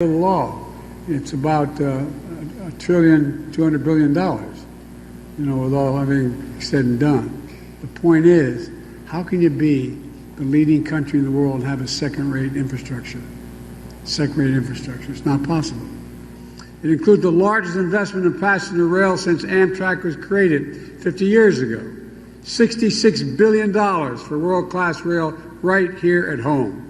The law. It's about $1.2 trillion, with all everything said and done. The point is, how can you be the leading country in the world and have a second-rate infrastructure? Second-rate infrastructure. It's not possible. It includes the largest investment in passenger rail since Amtrak was created 50 years ago. $66 billion for world-class rail right here at home.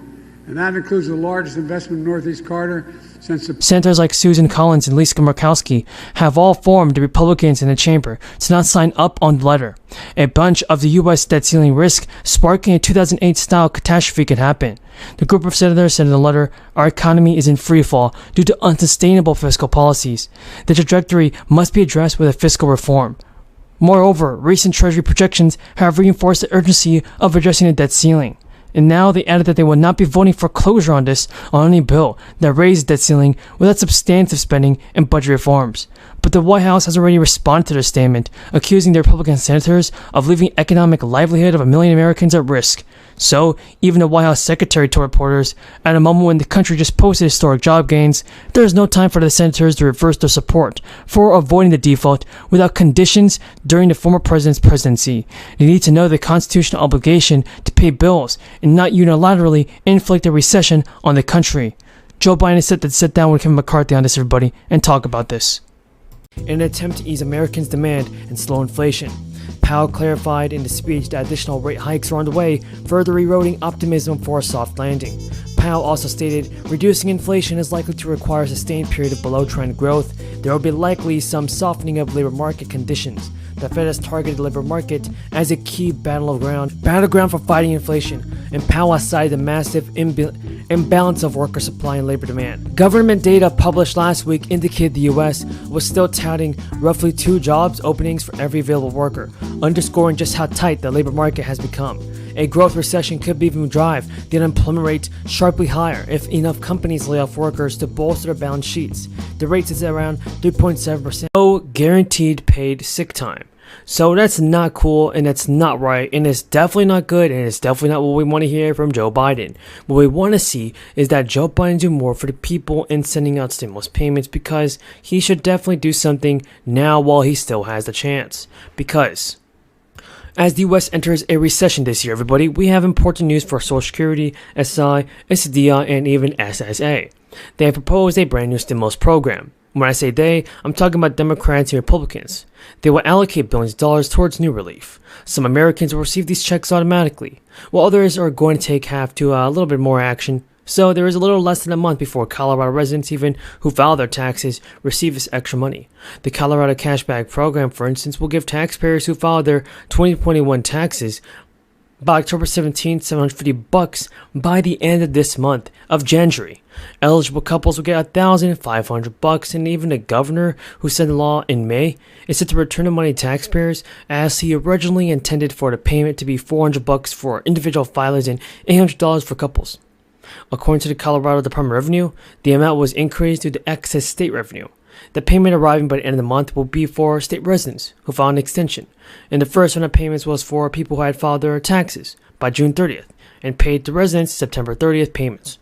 And that includes the largest investment in Northeast Corridor since the... Senators like Susan Collins and Lisa Murkowski have all formed the Republicans in the chamber to not sign up on the letter. A bunch of the U.S. debt ceiling risk sparking a 2008-style catastrophe could happen. The group of senators said in the letter, "Our economy is in free fall due to unsustainable fiscal policies. The trajectory must be addressed with a fiscal reform." Moreover, recent Treasury projections have reinforced the urgency of addressing the debt ceiling. And now they added that they will not be voting for closure on any bill that raises debt ceiling without substantive spending and budget reforms. But the White House has already responded to their statement, accusing the Republican senators of leaving economic livelihood of 1 million Americans at risk. So, even the White House secretary told reporters, at a moment when the country just posted historic job gains, there is no time for the senators to reverse their support for avoiding the default without conditions during the former president's presidency. They need to know the constitutional obligation to pay bills and not unilaterally inflict a recession on the country. Joe Biden is set to sit down with Kevin McCarthy on this, everybody, and talk about this. In an attempt to ease Americans' demand and slow inflation, Powell clarified in the speech that additional rate hikes are on the way, further eroding optimism for a soft landing. Powell also stated, reducing inflation is likely to require a sustained period of below-trend growth. There will be likely some softening of labor market conditions. The Fed has targeted the labor market as a key battleground for fighting inflation, and Powell has cited the massive imbalance of worker supply and labor demand. Government data published last week indicated the U.S. was still touting roughly 2 jobs openings for every available worker, underscoring just how tight the labor market has become. A growth recession could even drive the unemployment rate sharply higher if enough companies lay off workers to bolster their balance sheets. The rate is around 3.7%. No guaranteed paid sick time. So that's not cool, and that's not right, and it's definitely not good, and it's definitely not what we want to hear from Joe Biden. What we want to see is that Joe Biden do more for the people in sending out stimulus payments, because he should definitely do something now while he still has the chance. Because as the U.S. enters a recession this year, everybody, we have important news for Social Security, SSI, SSDI, and even SSA. They have proposed a brand new stimulus program. When I say they, I'm talking about Democrats and Republicans. They will allocate billions of dollars towards new relief. Some Americans will receive these checks automatically, while others are going to have a little bit more action. So there is a little less than a month before Colorado residents even who file their taxes receive this extra money. The Colorado Cashback Program, for instance, will give taxpayers who file their 2021 taxes by October 17th, $750 by the end of this month of January. Eligible couples will get $1,500, and even the governor who signed the law in May is set to return the money to taxpayers, as he originally intended for the payment to be $400 for individual filers and $800 for couples. According to the Colorado Department of Revenue, the amount was increased due to excess state revenue. The payment arriving by the end of the month will be for state residents who filed an extension, and the first round of payments was for people who had filed their taxes by June 30th and paid to residents September 30th payments.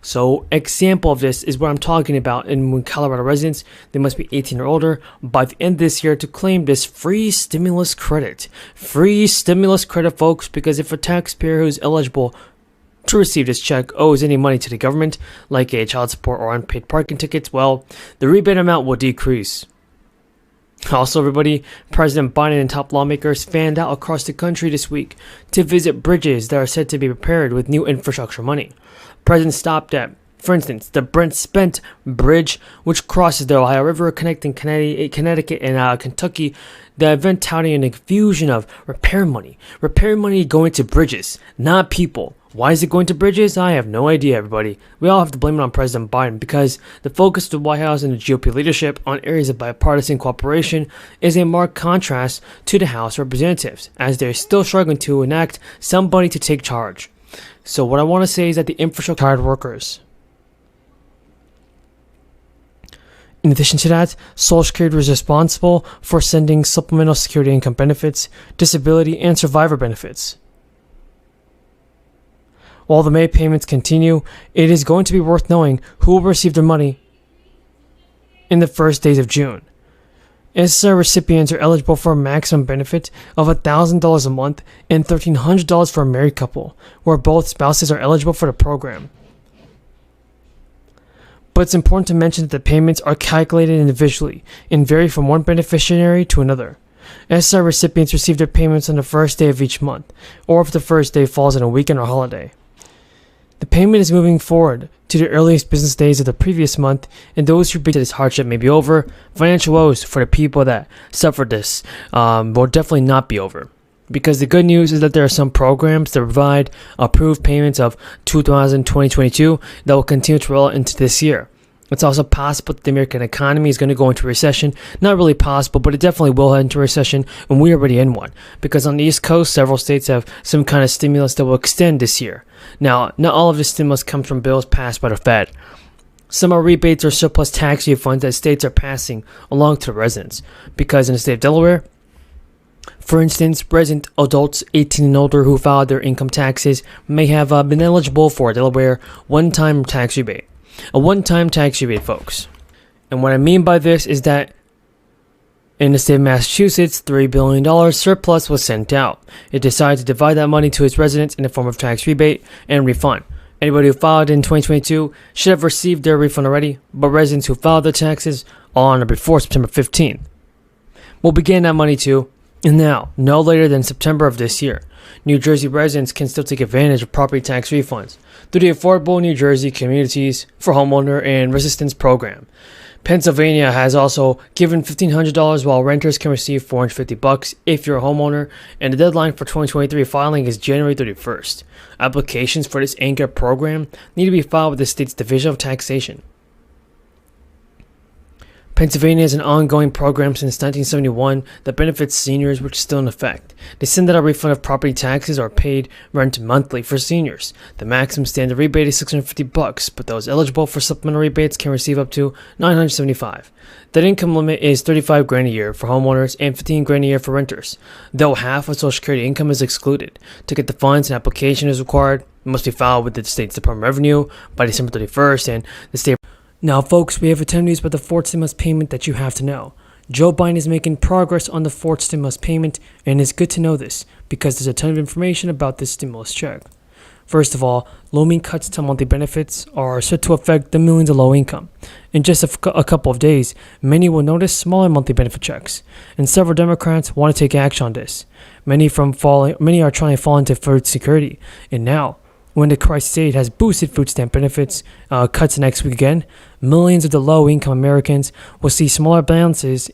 So, example of this is what I'm talking about, and when Colorado residents, they must be 18 or older by the end of this year to claim this free stimulus credit. Free stimulus credit, folks, because if a taxpayer who's eligible to receive this check owes any money to the government, like a child support or unpaid parking tickets, well, the rebate amount will decrease. Also, everybody, President Biden and top lawmakers fanned out across the country this week to visit bridges that are said to be prepared with new infrastructure money. President stopped at, for instance, the Brent Spence Bridge, which crosses the Ohio River, connecting Connecticut and Kentucky. The event touting an infusion of repair money going to bridges, not people. Why is it going to bridges? I have no idea, everybody. We all have to blame it on President Biden, because the focus of the White House and the GOP leadership on areas of bipartisan cooperation is a marked contrast to the House of Representatives, as they're still struggling to enact somebody to take charge. So what I want to say is that the infrastructure tired workers. In addition to that, Social Security was responsible for sending supplemental security income benefits, disability, and survivor benefits. While the May payments continue, it is going to be worth knowing who will receive their money in the first days of June. SSI recipients are eligible for a maximum benefit of $1,000 a month and $1,300 for a married couple, where both spouses are eligible for the program. But it's important to mention that the payments are calculated individually and vary from one beneficiary to another. SSI recipients receive their payments on the first day of each month, or if the first day falls on a weekend or holiday. The payment is moving forward to the earliest business days of the previous month, and those who believe that this hardship may be over, financial woes for the people that suffered this will definitely not be over. Because the good news is that there are some programs that provide approved payments of 2022 that will continue to roll into this year. It's also possible that the American economy is going to go into recession. Not really possible, but it definitely will head into recession, and we're already in one. Because on the East Coast, several states have some kind of stimulus that will extend this year. Now, not all of this stimulus comes from bills passed by the Fed. Some are rebates or surplus tax refunds that states are passing along to the residents. Because in the state of Delaware, for instance, resident adults 18 and older who filed their income taxes may have been eligible for a Delaware one-time tax rebate. A one-time tax rebate, folks. And what I mean by this is that in the state of Massachusetts, $3 billion surplus was sent out. It decided to divide that money to its residents in the form of tax rebate and refund. Anybody who filed in 2022 should have received their refund already, but residents who filed their taxes on or before September 15th will begin that money too. And now, no later than September of this year, New Jersey residents can still take advantage of property tax refunds through the Affordable New Jersey Communities for Homeowner and Resistance Program. Pennsylvania has also given $1,500 while renters can receive $450 if you're a homeowner, and the deadline for 2023 filing is January 31st. Applications for this anchor program need to be filed with the state's Division of Taxation. Pennsylvania has an ongoing program since 1971 that benefits seniors, which is still in effect. They send out a refund of property taxes or paid rent monthly for seniors. The maximum standard rebate is $650, but those eligible for supplemental rebates can receive up to $975. That income limit is $35,000 a year for homeowners and $15,000 a year for renters, though half of Social Security income is excluded. To get the funds, an application is required. It must be filed with the state's Department of Revenue by December 31st, and the state. Now, folks, we have a ton of news about the fourth stimulus payment that you have to know. Joe Biden is making progress on the fourth stimulus payment, and it's good to know this because there's a ton of information about this stimulus check. First of all, looming cuts to monthly benefits are set to affect the millions of low income. In just a couple of days, many will notice smaller monthly benefit checks, and several Democrats want to take action on this. Many are trying to fall into food security, and now, when the crisis aid has boosted food stamp benefits cuts next week again, millions of the low-income Americans will see smaller balances